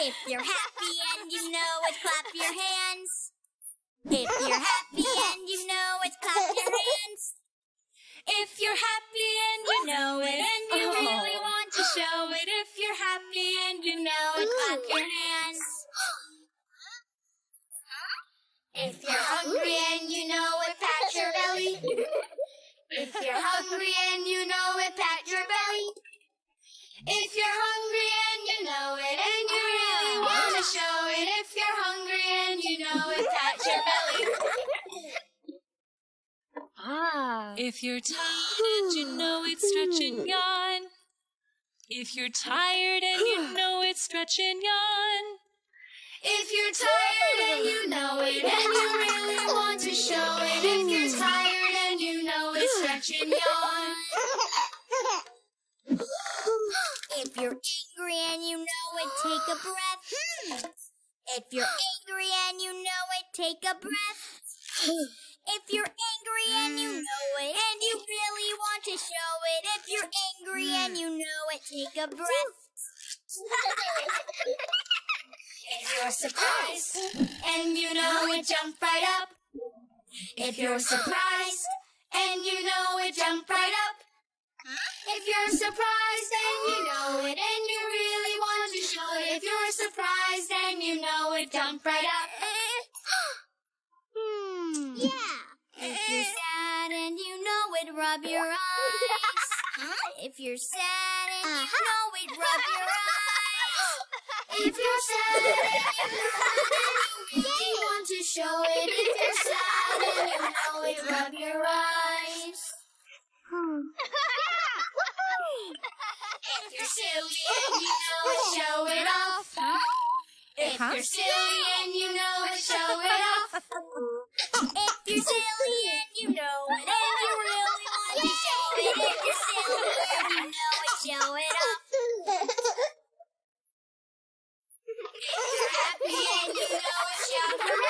If you're happy and you know it, clap your hands. If you're happy and you know it, clap your hands. If you're happy and you know it, and you really want to show it. If you're happy and you know it, clap your hands. If you're hungry and you know it, pat your belly. If you're hungry and you know it, pat your belly. If you're hungry and you know it, and you really want to show it. If you're hungry and you know it, pat your belly. If you're tired and you know it, stretch and yawn. If you're tired and you know it, stretch and yawn. If you're tired and you know it, and you really want to show it. If you're tired and you know it, stretch and yawn. If you're angry and you know it, take a breath. If you're angry and you know it, take a breath. If you're angry and you know it, and you really want to show it. If you're angry and you know it, take a breath. If you're surprised and you know it, jump right up. If you're surprised and you know it, jump right up. If you're surprised and you know it, and you really want to show it. If you're surprised and you know it, jump right up. Yeah. If you're sad and you know it, rub your eyes. If you're sad and you know it, rub your eyes. If you're sad and you really want to show it. If you're sad and you know it, rub your eyes. If you're silly and you know it, show it off. If you're silly and you know it, show it off. If you're silly and you know it, and you really want to show it. If you're silly and you know it, show it off. If you're happy and you know it, shout hooray.